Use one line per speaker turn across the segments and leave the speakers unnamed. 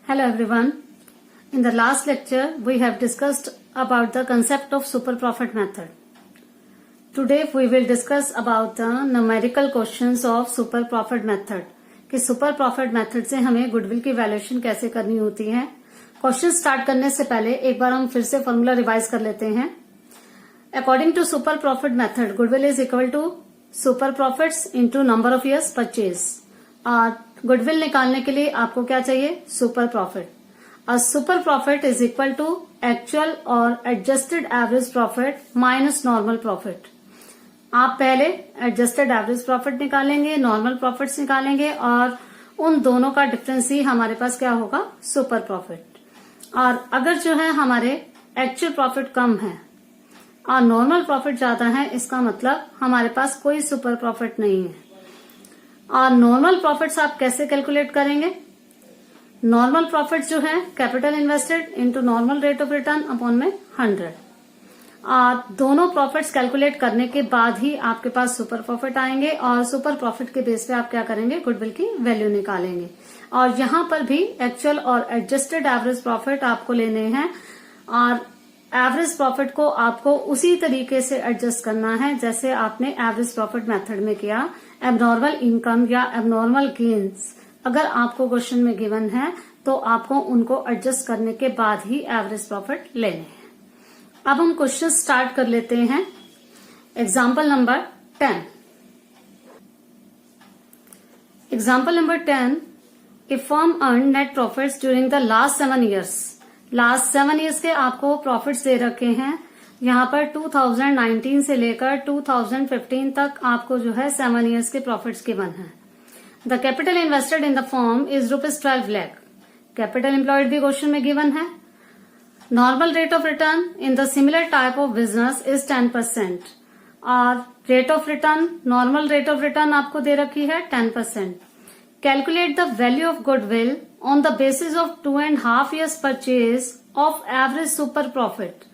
Hello everyone. In the last lecture, we have discussed about the concept of super profit method. Today we will discuss about the numerical questions of super profit method. कि super profit method से हमें goodwill की valuation कैसे करनी होती है. Question start करने से पहले एक बार हम फिर से फॉर्मूला रिवाइज कर लेते हैं. According to super profit method, goodwill is equal to super profits into number of years purchase. और गुडविल निकालने के लिए आपको क्या चाहिए? Super profit. और super profit is equal to actual और adjusted average profit minus normal profit. आप पहले एडजस्टेड एवरेज प्रॉफिट निकालेंगे, नॉर्मल प्रॉफिट्स निकालेंगे और उन दोनों का डिफरेंस ही हमारे पास क्या होगा? Super profit. और अगर जो है हमारे एक्चुअल प्रॉफिट कम है और नॉर्मल प्रॉफिट ज्यादा है, इसका मतलब हमारे पास कोई सुपर प्रॉफिट नहीं है. और नॉर्मल प्रॉफिट्स आप कैसे कैलकुलेट करेंगे? नॉर्मल प्रॉफिट जो है capital invested into normal rate of return upon में 100. और दोनों प्रॉफिट्स कैलकुलेट करने के बाद ही आपके पास सुपर प्रॉफिट आएंगे और सुपर प्रॉफिट के बेस पे आप क्या करेंगे? गुडविल की वैल्यू निकालेंगे. और यहां पर भी एक्चुअल और एडजस्टेड एवरेज प्रॉफिट आपको लेने हैं और एवरेज प्रॉफिट को आपको उसी तरीके से एडजस्ट करना है जैसे आपने एवरेज प्रॉफिट मेथड में किया. एबनॉर्मल इनकम या एबनॉर्मल गेन्स अगर आपको क्वेश्चन में गिवन है तो आपको उनको एडजस्ट करने के बाद ही एवरेज प्रॉफिट लेने हैं. अब हम क्वेश्चन स्टार्ट कर लेते हैं. Example number 10. Example number 10. A firm earn net profits during the last 7 years. Last 7 years के आपको प्रॉफिट्स दे रखे हैं. यहाँ पर 2019 से लेकर 2015 तक आपको जो है 7 ईयर्स के प्रॉफिट्स गिवन है. The capital invested in the firm is ₹12 lakh. Capital employed भी क्वेश्चन में गिवन है. Normal rate of return in the similar type of business is 10%. और rate of return, normal rate of return आपको दे रखी है 10%. Calculate the value of goodwill on the basis of 2.5 years purchase of average super profit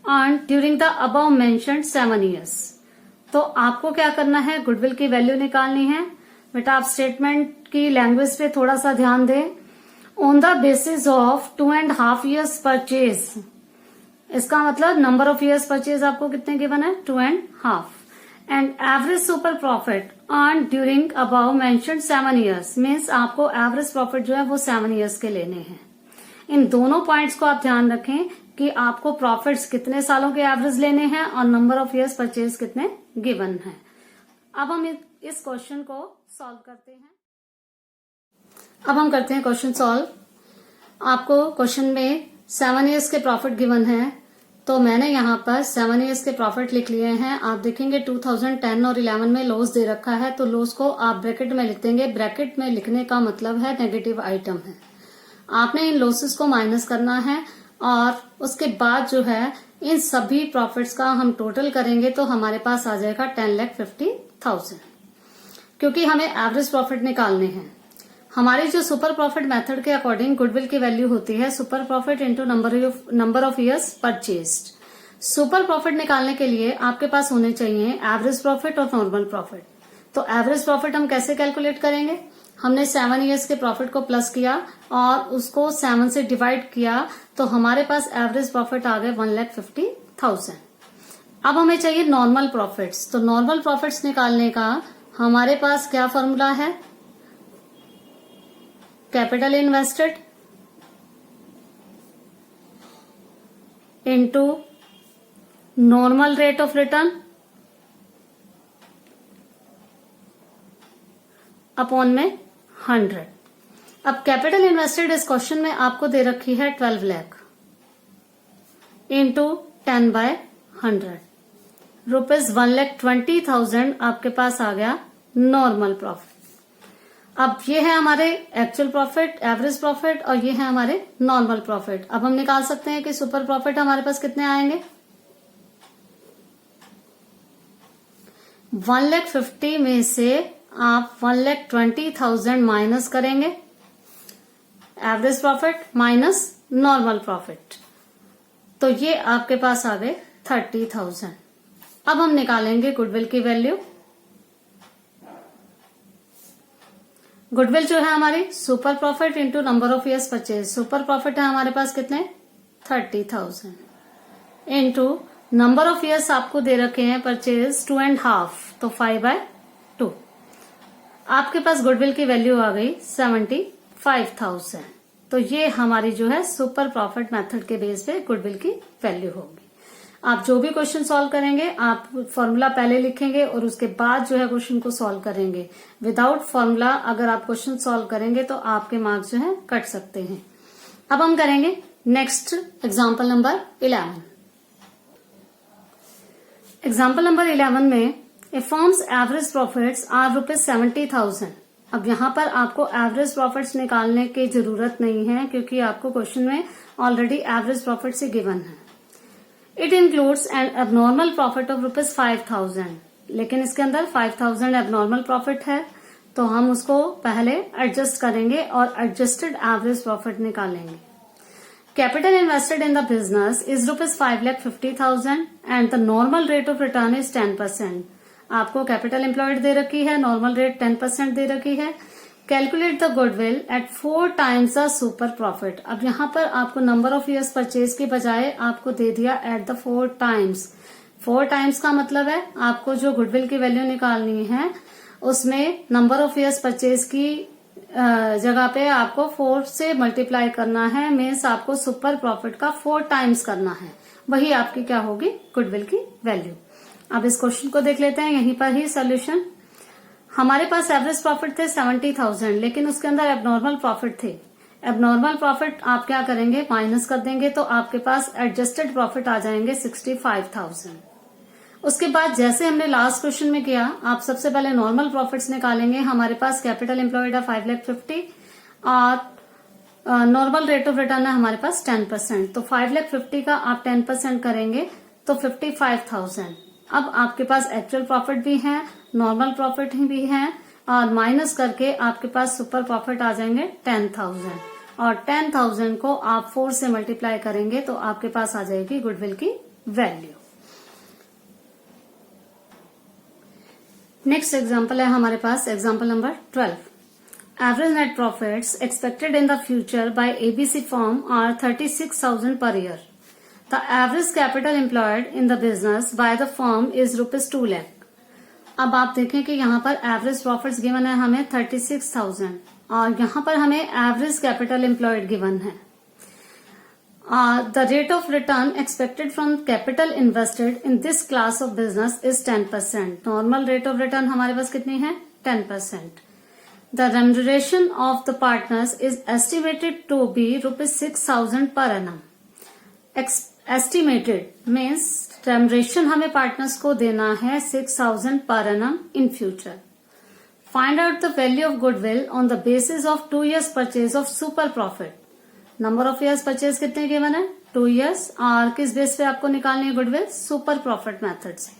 earn during the above mentioned 7 years. तो आपको क्या करना है? Goodwill की वैल्यू निकालनी है. बेटा आप स्टेटमेंट की लैंग्वेज पे थोड़ा सा ध्यान दें. On the basis of 2.5 years purchase, इसका मतलब नंबर ऑफ ईयर्स परचेज आपको कितने गिवन है? 2.5. And average super profit earn during above mentioned 7 years means आपको एवरेज प्रॉफिट जो है वो 7 years के लेने हैं. इन दोनों पॉइंट्स को आप ध्यान रखें कि आपको प्रॉफिट्स कितने सालों के एवरेज लेने हैं और नंबर ऑफ ईयर्स परचेज कितने गिवन है. अब हम इस क्वेश्चन को सॉल्व करते हैं. अब हम करते हैं क्वेश्चन सॉल्व. आपको क्वेश्चन में 7 ईयर्स के प्रॉफिट गिवन है तो मैंने यहाँ पर 7 ईयर्स के प्रॉफिट लिख लिए हैं. आप देखेंगे 2010 और 11 में लॉस दे रखा है तो लॉस को आप ब्रैकेट में लिख देंगे. ब्रैकेट में लिखने का मतलब है नेगेटिव आइटम है. आपने इन लॉसेस को माइनस करना है और उसके बाद जो है इन सभी प्रॉफिट्स का हम टोटल करेंगे तो हमारे पास आ जाएगा 10,50,000. क्योंकि हमें एवरेज प्रॉफिट निकालने हैं. हमारी जो सुपर प्रॉफिट मेथड के अकॉर्डिंग गुडविल की वैल्यू होती है super profit into number of years purchased. Super profit निकालने के लिए आपके पास होने चाहिए एवरेज प्रॉफिट और नॉर्मल प्रॉफिट. तो एवरेज प्रॉफिट हम कैसे कैलकुलेट करेंगे? हमने 7 ईयर्स के प्रॉफिट को प्लस किया और उसको 7 से डिवाइड किया तो हमारे पास एवरेज प्रॉफिट आ गए 1,50,000. अब हमें चाहिए नॉर्मल प्रॉफिट्स. तो नॉर्मल प्रॉफिट्स निकालने का हमारे पास क्या फॉर्मूला है? Capital invested into normal rate of return upon में 100. अब कैपिटल इन्वेस्टेड इस क्वेश्चन में आपको दे रखी है 12 लाख इंटू 10/100. ₹1,20,000 आपके पास आ गया नॉर्मल प्रॉफिट. अब ये है हमारे एक्चुअल प्रॉफिट, एवरेज प्रॉफिट और ये है हमारे नॉर्मल प्रॉफिट. अब हम निकाल सकते हैं कि सुपर प्रॉफिट हमारे पास कितने आएंगे? 1,50,000 में से आप 1,20,000 माइनस करेंगे. Average profit minus normal profit तो ये आपके पास आ गए 30,000. अब हम निकालेंगे गुडविल की वैल्यू. गुडविल जो है हमारी super profit into number of years purchase. Super profit है हमारे पास कितने 30,000 इंटू नंबर ऑफ ईयर्स आपको दे रखे हैं परचेज 2.5 तो 5/2। आपके पास गुडविल की वैल्यू आ गई 75,000। तो ये हमारी जो है सुपर प्रॉफिट मेथड के बेस पे गुडविल की वैल्यू होगी। आप जो भी क्वेश्चन सॉल्व करेंगे आप फॉर्मूला पहले लिखेंगे और उसके बाद जो है क्वेश्चन को सॉल्व करेंगे। विदाउट फॉर्मूला अगर आप क्वेश्चन सॉल्व करेंगे तो आपके मार्क्स जो है कट सकते हैं। अब हम करेंगे next example number 11। Example number 11 में ए फर्म्स एवरेज प्रॉफिट्स आर ₹70,000। अब यहाँ पर आपको एवरेज प्रॉफिट्स निकालने की जरूरत नहीं है क्योंकि आपको क्वेश्चन में ऑलरेडी एवरेज प्रॉफिट से गिवन है। It includes N abnormal profit of ₹5,000, लेकिन इसके अंदर 5,000 एबनॉर्मल प्रॉफिट है तो हम उसको पहले एडजस्ट करेंगे और एडजस्टेड एवरेज प्रॉफिट निकालेंगे। Capital invested in the business is ₹5,50,000 and the normal rate of return is 10%। आपको कैपिटल एम्प्लॉयड दे रखी है, नॉर्मल रेट 10% दे रखी है। Calculate the goodwill at 4 times the super profit. अब यहाँ पर आपको नंबर ऑफ ईयर्स परचेज के बजाय आपको दे दिया एट द 4 times। 4 times का मतलब है आपको जो गुडविल की वैल्यू निकालनी है उसमें नंबर ऑफ ईयर्स परचेज की जगह पे आपको 4 से मल्टीप्लाई करना है। मीन्स आपको सुपर प्रॉफिट का 4 times करना है, वही आपकी क्या होगी गुडविल की वैल्यू। अब इस क्वेश्चन को देख लेते हैं, यहीं पर ही सोल्यूशन। हमारे पास एवरेज प्रॉफिट थे 70,000 लेकिन उसके अंदर एबनॉर्मल प्रॉफिट थे। एबनॉर्मल प्रॉफिट आप क्या करेंगे माइनस कर देंगे तो आपके पास एडजस्टेड प्रॉफिट आ जाएंगे 65,000। उसके बाद जैसे हमने लास्ट क्वेश्चन में किया, आप सबसे पहले नॉर्मल प्रॉफिट्स निकालेंगे। हमारे पास कैपिटल एम्प्लॉयड है 5,50,000 और नॉर्मल रेट ऑफ रिटर्न है हमारे पास 10%। तो 5,50,000 का आप 10% करेंगे तो 55,000। अब आपके पास एक्चुअल प्रॉफिट भी है, नॉर्मल प्रॉफिट भी है और माइनस करके आपके पास सुपर प्रॉफिट आ जाएंगे 10,000 और 10,000 को आप 4 से मल्टीप्लाई करेंगे तो आपके पास आ जाएगी गुडविल की वैल्यू। नेक्स्ट एग्जांपल है हमारे पास example number 12। Average net profits expected in the future by ABC firm are 36,000 per year. The average capital employed in the business by the firm is ₹2 lakh। अब आप देखें कि यहाँ पर एवरेज प्रॉफिट्स गिवन है हमें 36,000 और यहाँ पर हमें एवरेज कैपिटल एम्प्लॉयड गिवन है। The rate of return expected from capital invested in this class of business is 10%। Normal rate of return हमारे पास कितनी है 10%। The remuneration of the partners is estimated to be ₹6,000 per annum. Estimated means remuneration हमें partners को देना है 6,000 per annum in future. Find out the value of goodwill on the basis of 2 years purchase of super profit. Number of years purchase कितने given है 2 years और किस base पे आपको निकालनी है गुडविल सुपर प्रॉफिट मेथड से।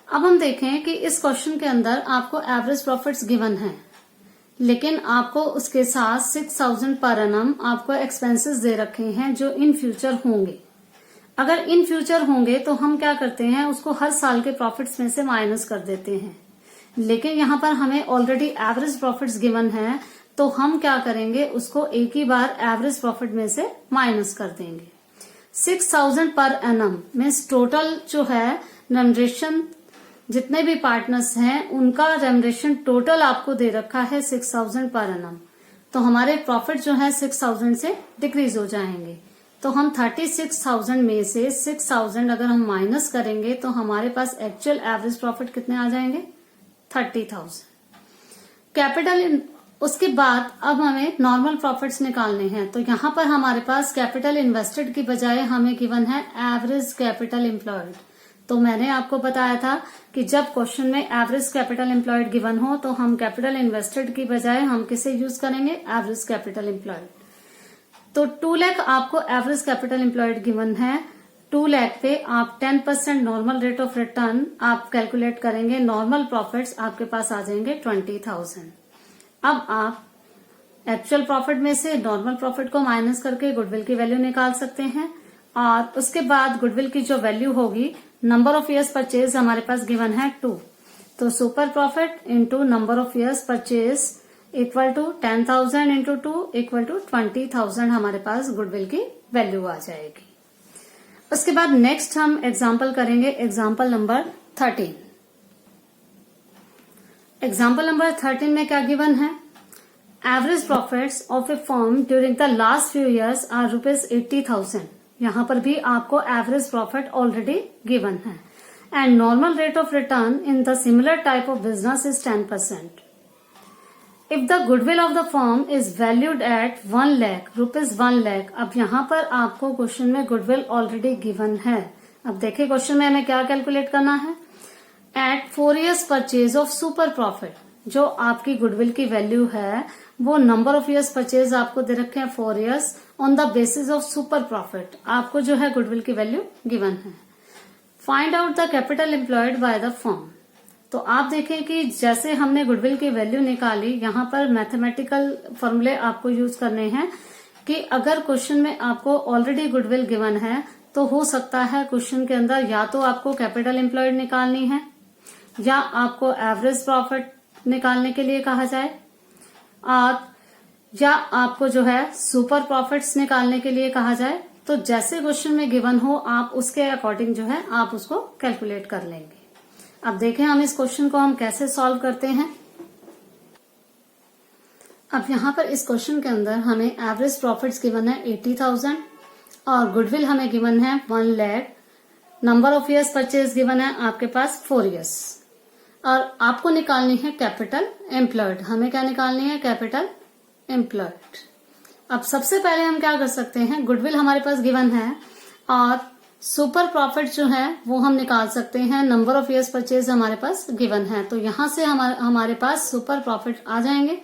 अब हम देखें कि इस क्वेश्चन के अंदर आपको एवरेज प्रॉफिट्स गिवन है लेकिन आपको उसके साथ 6,000 पर एनम आपको एक्सपेंसेस दे रखे हैं जो इन फ्यूचर होंगे। अगर इन फ्यूचर होंगे तो हम क्या करते हैं उसको हर साल के प्रॉफिट्स में से माइनस कर देते हैं, लेकिन यहाँ पर हमें ऑलरेडी एवरेज प्रॉफिट्स गिवन है तो हम क्या करेंगे उसको एक ही बार एवरेज प्रॉफिट में से माइनस कर देंगे। 6,000 पर एनम मीन्स टोटल जो है रेम्यूनरेशन जितने भी पार्टनर्स हैं उनका रेम्यूनरेशन टोटल आपको दे रखा है 6,000 पर एनम। तो हमारे प्रॉफिट जो है 6,000 से डिक्रीज हो जाएंगे। तो हम 36,000 में से 6,000 अगर हम माइनस करेंगे तो हमारे पास एक्चुअल एवरेज प्रॉफिट कितने आ जाएंगे 30,000। कैपिटल उसके बाद अब हमें नॉर्मल प्रॉफिट्स निकालने हैं तो यहाँ पर हमारे पास कैपिटल इन्वेस्टेड की बजाय हमें गिवन है एवरेज कैपिटल एम्प्लॉयड। तो मैंने आपको बताया था कि जब क्वेश्चन में एवरेज कैपिटल एम्प्लॉयड गिवन हो तो हम कैपिटल इन्वेस्टेड की बजाय हम किसे यूज करेंगे एवरेज कैपिटल एम्प्लॉयड। तो 2 लाख आपको एवरेज कैपिटल एम्प्लॉयड गिवन है। 2 लाख पे आप 10% नॉर्मल रेट ऑफ रिटर्न आप कैलकुलेट करेंगे। नॉर्मल प्रॉफिट्स आपके पास आ जाएंगे 20,000। अब आप एक्चुअल प्रॉफिट में से नॉर्मल प्रॉफिट को माइनस करके गुडविल की वैल्यू निकाल सकते हैं और उसके बाद गुडविल की जो वैल्यू होगी नंबर ऑफ ईयर्स परचेज हमारे पास गिवन है 2। तो super profit into number of years purchase equal to 10,000 into 2 equal to 20,000 हमारे पास गुडविल की वैल्यू आ जाएगी। उसके बाद नेक्स्ट हम एग्जाम्पल करेंगे, एग्जाम्पल नंबर 13। एग्जाम्पल नंबर 13 में क्या गिवन है? Average profits of a firm during the last few years are ₹80,000। यहां पर भी आपको एवरेज प्रॉफिट ऑलरेडी गिवन है and normal rate of return in the similar type of business is 10%। If the goodwill of the firm is valued at 1 lakh ₹1 lakh. अब यहाँ पर आपको question में गुडविल ऑलरेडी गिवन है। अब देखिए क्वेश्चन में हमें क्या कैलकुलेट करना है। At 4 years purchase of super profit, जो आपकी गुडविल की वैल्यू है वो नंबर ऑफ ईयर्स परचेज आपको दे रखे हैं 4 years on the basis of super profit. आपको जो है गुडविल की वैल्यू गिवन है। Find out the capital employed by the firm. तो आप देखें कि जैसे हमने गुडविल की वैल्यू निकाली, यहाँ पर मैथमेटिकल फॉर्मूले आपको यूज करने हैं कि अगर क्वेश्चन में आपको ऑलरेडी गुडविल गिवन है तो हो सकता है क्वेश्चन के अंदर या तो आपको कैपिटल एम्प्लॉयड निकालनी है या आपको एवरेज प्रॉफिट निकालने के लिए कहा जाए और या आपको जो है सुपर प्रॉफिट्स निकालने के लिए कहा जाए। तो जैसे क्वेश्चन में गिवन हो आप उसके अकॉर्डिंग जो है आप उसको कैलकुलेट कर लेंगे। अब देखें हम इस क्वेश्चन को हम कैसे सॉल्व करते हैं। अब यहाँ पर इस क्वेश्चन के अंदर हमें एवरेज प्रॉफिट्स गिवन है 80,000 और गुडविल हमें गिवन है 1 lakh. Number of years purchase given है आपके पास 4 years और आपको निकालनी है कैपिटल एम्प्लॉयड। हमें क्या निकालनी है? Capital employed. अब सबसे पहले हम क्या कर सकते हैं, गुडविल हमारे पास गिवन है और सुपर प्रॉफिट जो है वो हम निकाल सकते हैं। नंबर ऑफ ईयर्स परचेज हमारे पास गिवन है तो यहां से हमारे पास सुपर प्रॉफिट आ जाएंगे।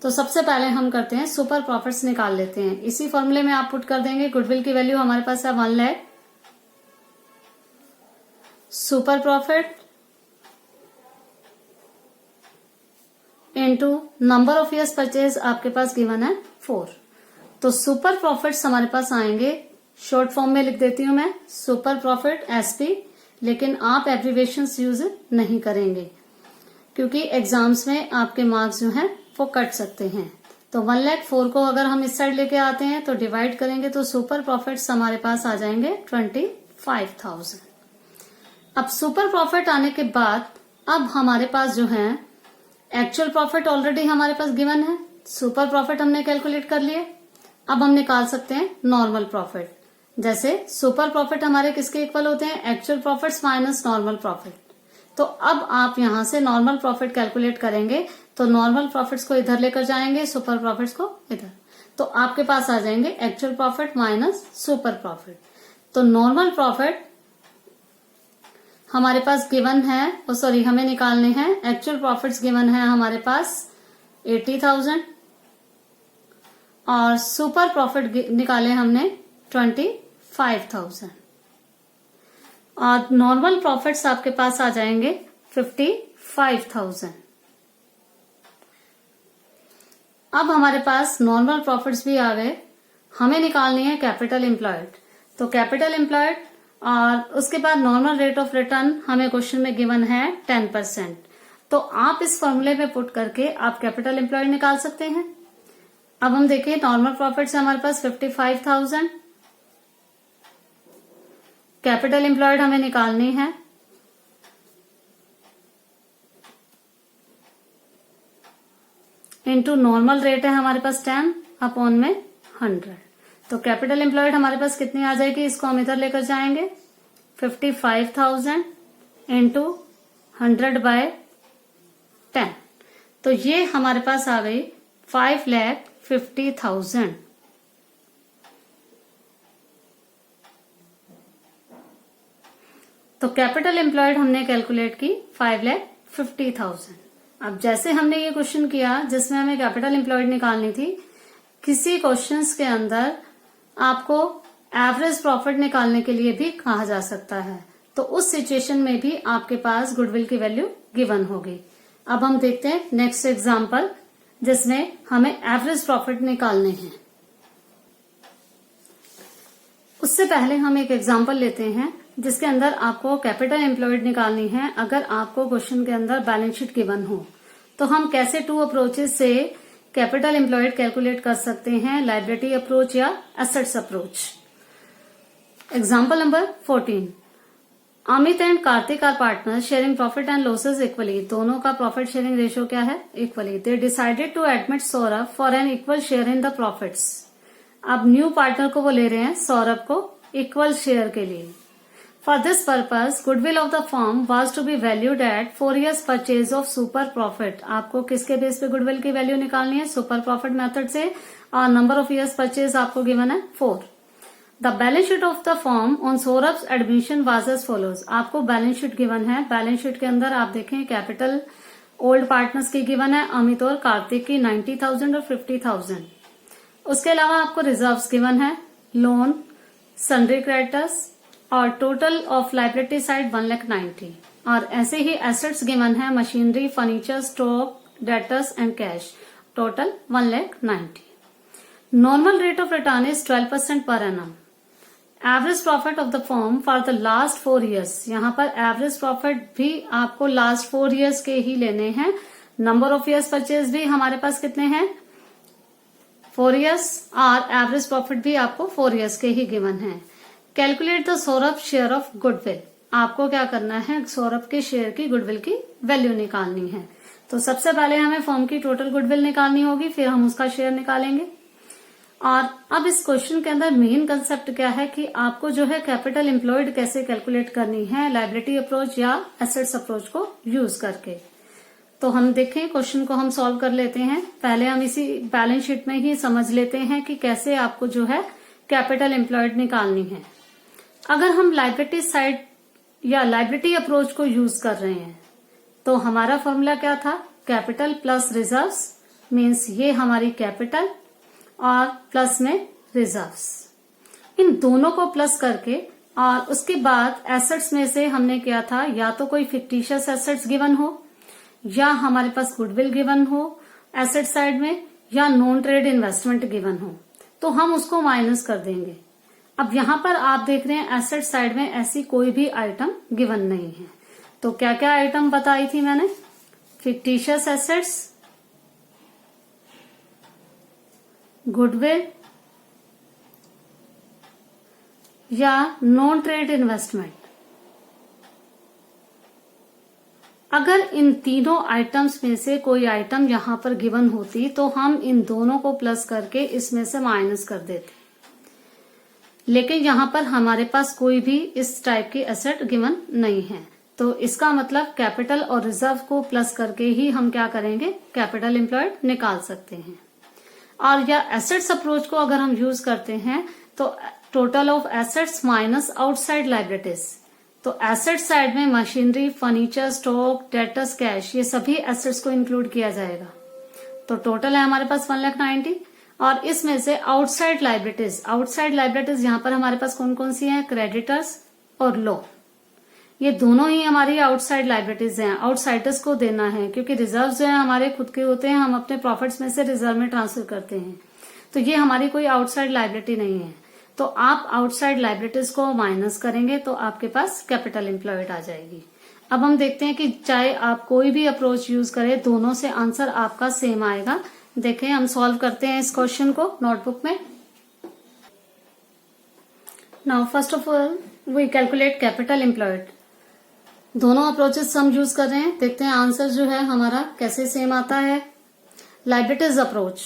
तो सबसे पहले हम करते हैं सुपर प्रॉफिट्स निकाल लेते हैं। इसी फॉर्मूले में आप पुट कर देंगे। गुडविल की वैल्यू हमारे पास है 1 lakh, super profit into number of years purchase आपके पास गिवन है 4। तो सुपर प्रॉफिट्स हमारे पास आएंगे, शॉर्ट फॉर्म में लिख देती हूं मैं सुपर प्रॉफिट एसपी, लेकिन आप एब्रीविएशंस यूज नहीं करेंगे क्योंकि एग्जाम्स में आपके मार्क्स जो हैं वो कट सकते हैं। तो 1 लाख 4 को अगर हम इस साइड लेके आते हैं तो डिवाइड करेंगे तो सुपर प्रॉफिट्स हमारे पास आ जाएंगे 25,000। अब सुपर प्रॉफिट आने के बाद अब हमारे पास जो है एक्चुअल प्रॉफिट ऑलरेडी हमारे पास गिवन है, सुपर प्रॉफिट हमने कैलकुलेट कर लिए। अब हम निकाल सकते हैं नॉर्मल प्रॉफिट। जैसे सुपर प्रॉफिट हमारे किसके इक्वल होते हैं? Actual profits minus normal profit. तो अब आप यहां से नॉर्मल प्रॉफिट कैलकुलेट करेंगे तो नॉर्मल प्रॉफिट्स को इधर लेकर जाएंगे, सुपर प्रॉफिट्स को इधर, तो आपके पास आ जाएंगे actual profit minus super profit. तो नॉर्मल प्रॉफिट हमारे पास गिवन है, हमें निकालने हैं। एक्चुअल प्रॉफिट्स गिवन है हमारे पास 80,000 और सुपर प्रॉफिट निकाले हमने 25,000 और नॉर्मल प्रॉफिट्स आपके पास आ जाएंगे 55,000। अब हमारे पास नॉर्मल प्रॉफिट्स भी आ गए, हमें निकालनी है कैपिटल एम्प्लॉयड। तो कैपिटल एम्प्लॉयड और उसके बाद नॉर्मल रेट ऑफ रिटर्न हमें क्वेश्चन में गिवन है 10%। तो आप इस फॉर्मूले में पुट करके आप कैपिटल एम्प्लॉयड निकाल सकते हैं। अब हम देखें नॉर्मल प्रॉफिट से हमारे पास 55,000, कैपिटल एम्प्लॉयड हमें निकालनी है इनटू नॉर्मल रेट है हमारे पास 10 अपॉन में 100। तो कैपिटल एम्प्लॉयड हमारे पास कितनी आ जाएगी, इसको हम इधर लेकर जाएंगे 55,000 इंटू 100/10। तो ये हमारे पास आ गई 5,50,000। तो कैपिटल एम्प्लॉयड हमने कैलकुलेट की 5,50,000। अब जैसे हमने ये क्वेश्चन किया जिसमें हमें कैपिटल एम्प्लॉयड निकालनी थी, किसी क्वेश्चंस के अंदर आपको एवरेज प्रॉफिट निकालने के लिए भी कहा जा सकता है, तो उस सिचुएशन में भी आपके पास गुडविल की वैल्यू गिवन होगी। अब हम देखते हैं नेक्स्ट एग्जांपल जिसमें हमें एवरेज प्रॉफिट निकालने हैं। उससे पहले हम एक एग्जांपल लेते हैं जिसके अंदर आपको कैपिटल एम्प्लॉयड निकालनी है। अगर आपको क्वेश्चन के अंदर बैलेंस शीट गिवन हो तो हम कैसे 2 अप्रोचेस से कैपिटल एम्प्लॉयड कैलकुलेट कर सकते हैं, लायबिलिटी अप्रोच या assets approach. Example number 14, Amit and Kartik are partner sharing profit and losses equally. दोनों का प्रॉफिट शेयरिंग रेशियो क्या है? Equally. They decided to admit Saurabh for an equal share in the profits. अब new partner को वो ले रहे हैं सौरभ को इक्वल शेयर के लिए। For this purpose goodwill of the firm was to be valued at 4 years purchase of super profit. आपको किसके बेस पे गुडविल की वैल्यू निकालनी है? सुपर प्रॉफिट मेथड से, और नंबर ऑफ ईयर्स परचेज आपको गिवन है 4। The balance sheet of the firm on Saurabh admission was as follows. आपको बैलेंस शीट गिवन है। बैलेंस शीट के अंदर आप देखें कैपिटल ओल्ड पार्टनर्स की गिवन है, अमित और कार्तिक की 90,000 और 50,000। उसके अलावा आपको रिजर्व्स गिवन है, लोन, सन्ड्री क्रेडिटर्स और टोटल ऑफ लायबिलिटी साइड 1,90,000। और ऐसे ही एसेट्स गिवन है, machinery, furniture, stock, debtors and cash, total 1,90,000। Normal rate of return is 12% per annum. Average profit of the firm for the last 4 years। यहाँ पर average profit भी आपको last 4 years के ही लेने हैं। नंबर ऑफ ईयर्स परचेज भी हमारे पास कितने हैं? 4 years, और एवरेज प्रॉफिट भी आपको 4 years के ही गिवन है। Calculate the Saurabh share of goodwill. आपको क्या करना है? सौरभ के शेयर की गुडविल की वैल्यू निकालनी है। तो सबसे पहले हमें फर्म की टोटल गुडविल निकालनी होगी, फिर हम उसका शेयर निकालेंगे। और अब इस क्वेश्चन के अंदर मेन कंसेप्ट क्या है कि आपको जो है कैपिटल एम्प्लॉयड कैसे कैलकुलेट करनी है, लायबिलिटी अप्रोच या एसेट्स अप्रोच को यूज करके। तो हम देखें क्वेश्चन को हम सॉल्व कर लेते हैं। पहले हम इसी बैलेंस शीट में ही समझ लेते हैं कि कैसे आपको जो है कैपिटल एम्प्लॉयड निकालनी है। अगर हम लायबिलिटी साइड या लायबिलिटी अप्रोच को यूज कर रहे हैं तो हमारा फॉर्मूला क्या था? कैपिटल प्लस रिजर्व्स, मीन्स ये हमारी कैपिटल और प्लस में रिजर्व्स। इन दोनों को प्लस करके और उसके बाद एसेट्स में से हमने किया था या तो कोई फिक्टिशियस एसेट्स गिवन हो या हमारे पास गुडविल गिवन हो एसेट साइड में, या नॉन ट्रेड इन्वेस्टमेंट गिवन हो, तो हम उसको माइनस कर देंगे। अब यहां पर आप देख रहे हैं एसेट साइड में ऐसी कोई भी आइटम गिवन नहीं है। तो क्या क्या आइटम बताई थी मैंने? फिक्टिशियस एसेट्स, गुडविल या नॉन ट्रेड इन्वेस्टमेंट। अगर इन तीनों आइटम्स में से कोई आइटम यहां पर गिवन होती तो हम इन दोनों को प्लस करके इसमें से माइनस कर देते, लेकिन यहां पर हमारे पास कोई भी इस टाइप की एसेट गिवन नहीं है। तो इसका मतलब कैपिटल और रिजर्व को प्लस करके ही हम क्या करेंगे? कैपिटल एम्प्लॉयड निकाल सकते हैं। और या एसेट्स अप्रोच को अगर हम यूज करते हैं तो total of assets minus outside liabilities. तो एसेट साइड में machinery, furniture, stock, debtors, cash, ये सभी एसेट्स को इंक्लूड किया जाएगा। तो टोटल है हमारे पास 1,90,000। और इसमें से आउटसाइड लायबिलिटीज यहाँ पर हमारे पास कौन कौन सी हैं? क्रेडिटर्स और लोन, ये दोनों ही हमारी आउटसाइड लायबिलिटीज हैं। आउटसाइडर्स को देना है क्योंकि रिजर्व जो है हमारे खुद के होते हैं, हम अपने प्रॉफिट्स में से रिजर्व में ट्रांसफर करते हैं। तो ये हमारी कोई आउटसाइड लायबिलिटी नहीं है। तो आप आउटसाइड लायबिलिटीज को माइनस करेंगे तो आपके पास कैपिटल एम्प्लॉयड आ जाएगी। अब हम देखते हैं कि चाहे आप कोई भी अप्रोच यूज करें, दोनों से आंसर आपका सेम आएगा। देखें, हम सॉल्व करते हैं इस क्वेश्चन को नोटबुक में। Now first of all we calculate capital employed. दोनों अप्रोचेस हम यूज कर रहे हैं, देखते हैं आंसर जो है हमारा कैसे सेम आता है। लायबिलिटीज अप्रोच,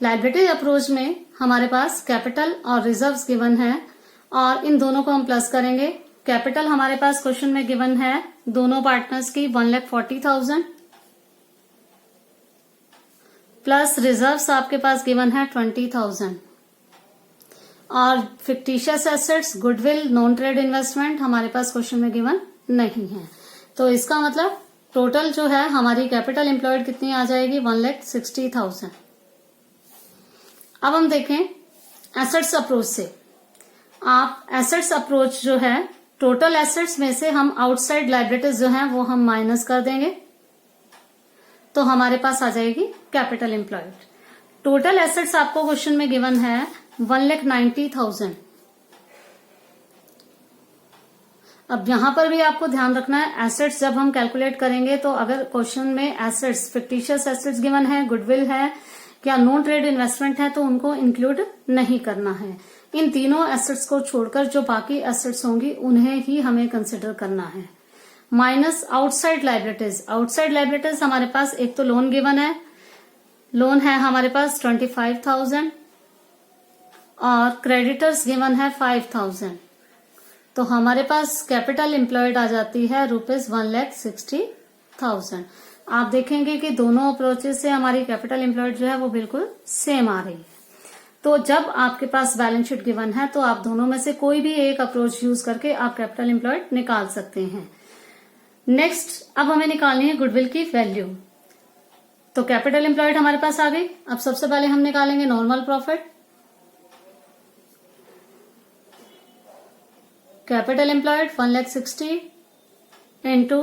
लायबिलिटी अप्रोच में हमारे पास कैपिटल और रिजर्व्स गिवन है और इन दोनों को हम प्लस करेंगे। कैपिटल हमारे पास क्वेश्चन में गिवन है दोनों पार्टनर्स की 1,40,000 प्लस रिजर्व्स आपके पास गिवन है 20,000 और fictitious assets, goodwill, non trade investment हमारे पास क्वेश्चन में गिवन नहीं है। तो इसका मतलब टोटल जो है हमारी कैपिटल एम्प्लॉयड कितनी आ जाएगी? 1,60,000। अब हम देखें एसेट्स अप्रोच से। आप एसेट्स अप्रोच जो है टोटल एसेट्स में से हम आउटसाइड लायबिलिटीज जो है वो हम माइनस कर देंगे तो हमारे पास आ जाएगी कैपिटल एम्प्लॉयड। टोटल एसेट्स आपको क्वेश्चन में गिवन है 1,90,000। अब यहां पर भी आपको ध्यान रखना है, एसेट्स जब हम कैलकुलेट करेंगे तो अगर क्वेश्चन में एसेट्स, फिक्टिशियस एसेट्स गिवन है, गुडविल है क्या नॉन ट्रेड इन्वेस्टमेंट है तो उनको इंक्लूड नहीं करना है। इन तीनों एसेट्स को छोड़कर जो बाकी एसेट्स होंगी उन्हें ही हमें कंसिडर करना है। Minus outside liabilities. Outside liabilities हमारे पास एक तो लोन गिवन है, लोन है हमारे पास 25,000 और क्रेडिटर्स गिवन है 5,000। तो हमारे पास कैपिटल एम्प्लॉयड आ जाती है ₹1,60,000। आप देखेंगे कि दोनों अप्रोचेस से हमारी कैपिटल एम्प्लॉयड जो है वो बिल्कुल सेम आ रही है। तो जब आपके पास बैलेंस शीट गिवन है तो आप दोनों में से कोई भी एक अप्रोच यूज करके आप कैपिटल एम्प्लॉयड निकाल सकते हैं। नेक्स्ट अब हमें निकालनी है गुडविल की वैल्यू। तो कैपिटल एम्प्लॉयड हमारे पास आ गई। अब सबसे पहले हम निकालेंगे normal profit. Capital employed 1,60,000 into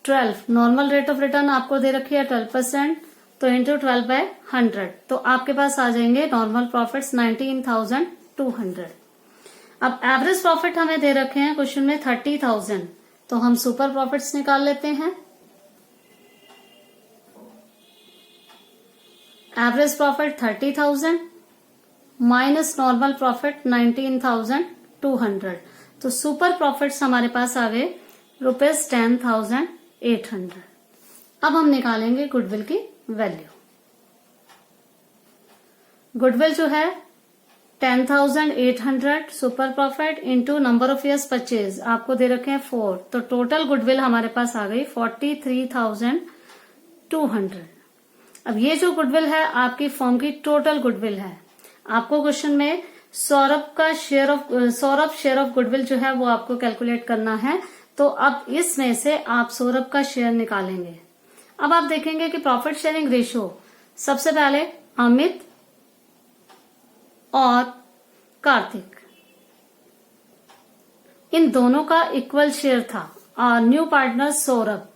12। Normal rate of return आपको दे रखी है 12%, तो इंटू 12/100 तो आपके पास आ जाएंगे नॉर्मल प्रॉफिट्स 19,200। अब एवरेज प्रॉफिट हमें दे रखे हैं क्वेश्चन में 30,000, तो हम सुपर प्रॉफिट्स निकाल लेते हैं। Average profit 30,000 minus normal profit 19,200, तो सुपर प्रॉफिट्स हमारे पास आ गए ₹10,800। अब हम निकालेंगे गुडविल की वैल्यू। गुडविल जो है 10,800 super profit into number of years purchase आपको दे रखे हैं 4, तो टोटल गुडविल हमारे पास आ गई 43,200। अब ये जो गुडविल है आपकी फर्म की टोटल गुडविल है। आपको क्वेश्चन में सौरभ शेयर ऑफ गुडविल जो है वो आपको कैलकुलेट करना है। तो अब इसमें से आप सौरभ का शेयर निकालेंगे। अब आप देखेंगे कि प्रॉफिट शेयरिंग रेशियो सबसे पहले अमित और कार्तिक इन दोनों का इक्वल शेयर था और न्यू पार्टनर सौरभ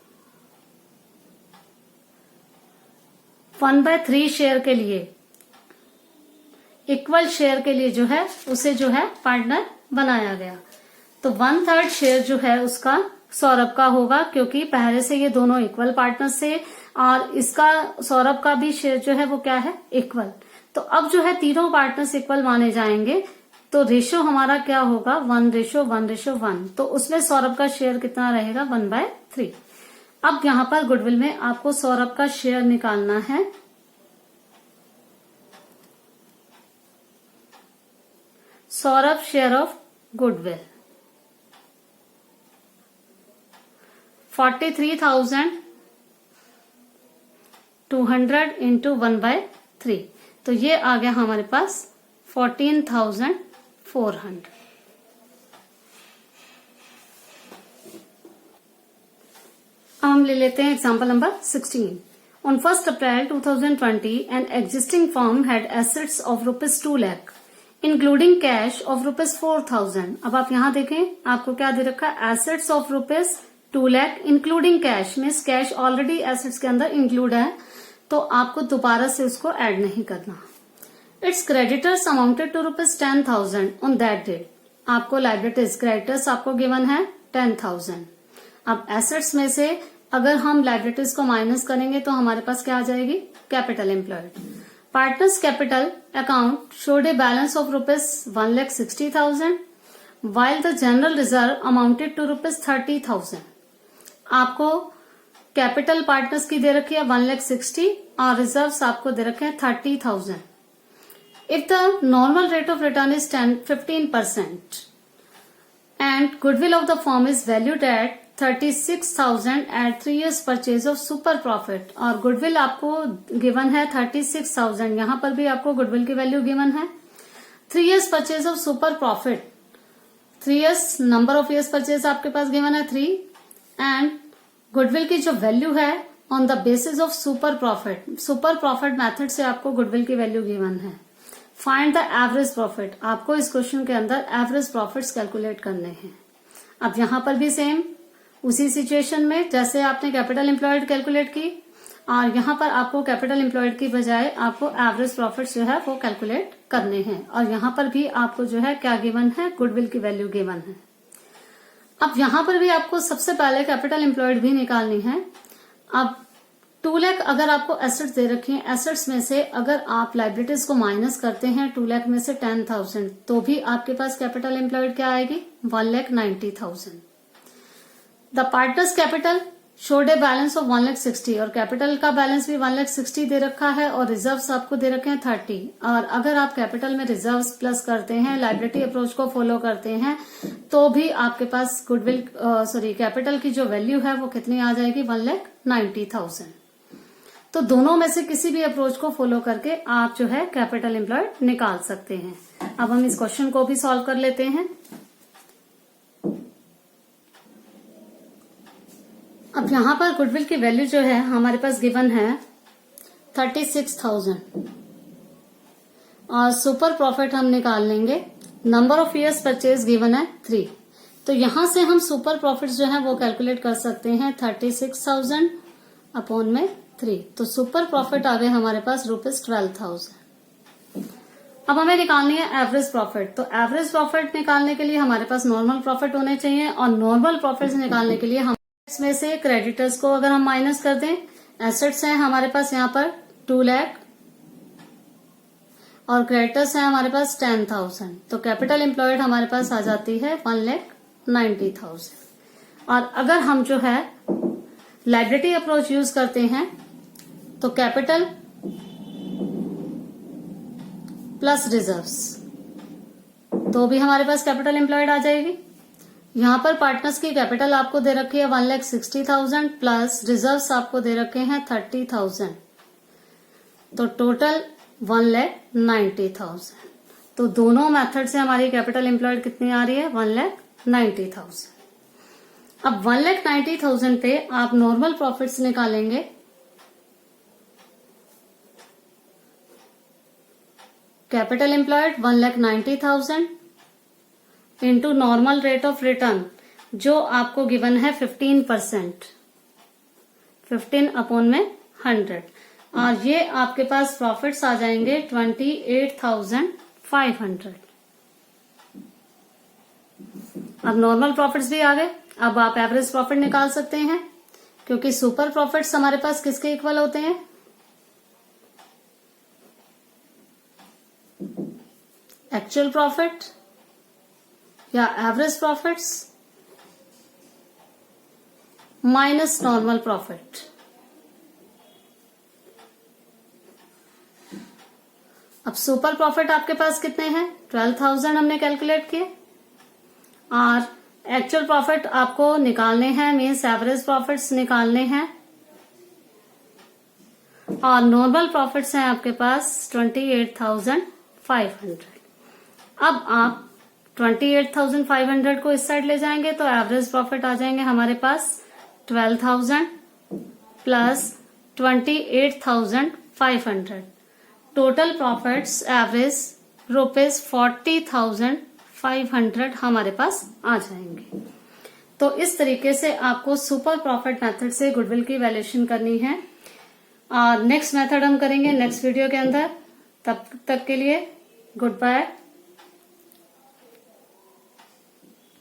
1/3 शेयर के लिए इक्वल शेयर के लिए जो है उसे जो है पार्टनर बनाया गया। तो 1/3 शेयर जो है उसका सौरभ का होगा, क्योंकि पहले से ये दोनों इक्वल पार्टनर्स थे और इसका सौरभ का भी शेयर जो है वो क्या है इक्वल। तो अब जो है तीनों पार्टनर्स इक्वल माने जाएंगे, तो रेशियो हमारा क्या होगा 1:1:1। तो उसमें सौरभ का शेयर कितना रहेगा 1/3। अब यहां पर गुडविल में आपको सौरभ का शेयर निकालना है। Saurabh share of goodwill 43,200 into 1/3, तो ये आ गया हमारे पास 14,400। अब हम ले लेते हैं example number 16। On 1 April 2020 an existing firm had assets of ₹2 lakh including cash of ₹4,000। अब आप यहां देखें आपको क्या दे रखा है assets of ₹2 lakh including cash, means cash already assets के अंदर इंक्लूड है, तो आपको दोबारा से उसको ऐड नहीं करना। It's creditors amounted to ₹10,000 on that date. आपको लाइबिलिटीज क्रेडिटर्स आपको गिवन है 10,000। अब एसेट्स में से अगर हम लाइबिलिटीज को माइनस करेंगे तो हमारे पास क्या आ जाएगी capital employed. Partners capital account showed a balance of ₹1,60,000 while the general reserve amounted to ₹30,000। आपको कैपिटल पार्टनर्स की दे रखी है 1,60,000 और रिजर्व्स आपको दे रखे हैं 30,000। If the normal rate of return is 15% and goodwill of the firm is valued at 36,000 at 3 years purchase of super profit, और goodwill आपको गिवन है 36,000। यहां पर भी आपको गुडविल की वैल्यू गिवन है। 3 years purchase of super profit 3 years number of years purchase आपके पास गिवन है 3 एंड गुडविल की जो वैल्यू है on the basis of super profit method से आपको गुडविल की वैल्यू गिवन है। Find the average profit. आपको इस क्वेश्चन के अंदर एवरेज प्रॉफिट्स कैलकुलेट करने हैं। अब यहां पर भी सेम उसी सिचुएशन में जैसे आपने कैपिटल एम्प्लॉयड कैलकुलेट की, और यहां पर आपको कैपिटल एम्प्लॉयड की बजाय आपको एवरेज प्रॉफिट्स जो है वो कैलकुलेट करने हैं। और यहां पर भी आपको जो है क्या गिवन है गुडविल की वैल्यू गिवन है। अब यहां पर भी आपको सबसे पहले कैपिटल एम्प्लॉयड भी निकालनी है। अब 2 लाख अगर आपको एसेट्स दे रखे हैं, एसेट्स में से अगर आप लाइबिलिटीज को माइनस करते हैं 2 लाख में से 10,000, तो भी आपके पास कैपिटल एम्प्लॉयड क्या आएगी? 1,90,000। The partners capital showed a balance of 1,60,000 और कैपिटल का बैलेंस भी 1,60,000 दे रखा है और रिजर्व्स आपको दे रखे हैं 30। और अगर आप कैपिटल में रिजर्व्स प्लस करते हैं, लाइबिलिटी अप्रोच को फॉलो करते हैं, तो भी आपके पास गुडविल कैपिटल की जो वैल्यू है वो कितनी आ जाएगी? 1,90,000। तो दोनों में से किसी भी अप्रोच को फॉलो करके आप जो है कैपिटल एम्प्लॉयड निकाल सकते हैं। अब हम इस क्वेश्चन को भी सॉल्व कर लेते हैं। अब यहां पर गुडविल की वैल्यू जो है हमारे पास गिवन है 36,000 और सुपर प्रॉफिट हम निकाल लेंगे। Number of years purchase given है 3। तो यहां से हम सुपर प्रॉफिट जो है वो कैलकुलेट कर सकते हैं 36,000 अपॉन में 3। तो सुपर प्रॉफिट आ गए हमारे पास ₹12,000। अब हमें निकालनी है एवरेज प्रॉफिट। तो एवरेज प्रॉफिट निकालने के लिए हमारे पास नॉर्मल प्रॉफिट होने चाहिए और नॉर्मल प्रॉफिट निकालने के लिए हम इसमें से क्रेडिटर्स को अगर हम माइनस कर दें, एसेट्स हैं हमारे पास यहाँ पर 2 लाख और क्रेडिटर्स हैं हमारे पास 10,000। तो कैपिटल एम्प्लॉयड हमारे पास आ जाती है 1,90,000। और अगर हम जो है लाइबिलिटी अप्रोच यूज करते हैं तो कैपिटल प्लस रिजर्व्स, तो भी हमारे पास कैपिटल एम्प्लॉयड आ जाएगी। यहां पर पार्टनर्स की कैपिटल आपको दे रखी है 1,60,000 प्लस रिजर्व्स आपको दे रखे हैं 30,000, तो टोटल 1,90,000। तो दोनों मेथड से हमारी कैपिटल एम्प्लॉयड कितनी आ रही है? 1,90,000। अब 1,90,000 पे आप नॉर्मल प्रॉफिट्स निकालेंगे। Capital employed 1,90,000 into normal rate of return जो आपको गिवन है 15%, 15 अपॉन में 100, और ये आपके पास प्रॉफिट्स आ जाएंगे 28,500। अब नॉर्मल प्रॉफिट्स भी आ गए। अब आप एवरेज प्रॉफिट निकाल सकते हैं क्योंकि सुपर प्रॉफिट्स हमारे पास किसके इक्वल होते हैं? एक्चुअल प्रॉफिट या average profits minus normal profit. अब सुपर प्रॉफिट आपके पास कितने हैं? 12,000 हमने कैलकुलेट किए और एक्चुअल प्रॉफिट आपको निकालने हैं, मीन्स एवरेज प्रॉफिट्स निकालने हैं, और नॉर्मल प्रॉफिट्स हैं आपके पास 28,500। अब आप 28,500 को इस साइड ले जाएंगे तो एवरेज प्रॉफिट आ जाएंगे हमारे पास 12,000 प्लस 28,500। टोटल प्रॉफिट्स एवरेज ₹40,500 हमारे पास आ जाएंगे। तो इस तरीके से आपको सुपर प्रॉफिट मेथड से गुडविल की वैल्यूएशन करनी है। और नेक्स्ट मेथड हम करेंगे नेक्स्ट वीडियो के अंदर। तब तक के लिए गुड बाय।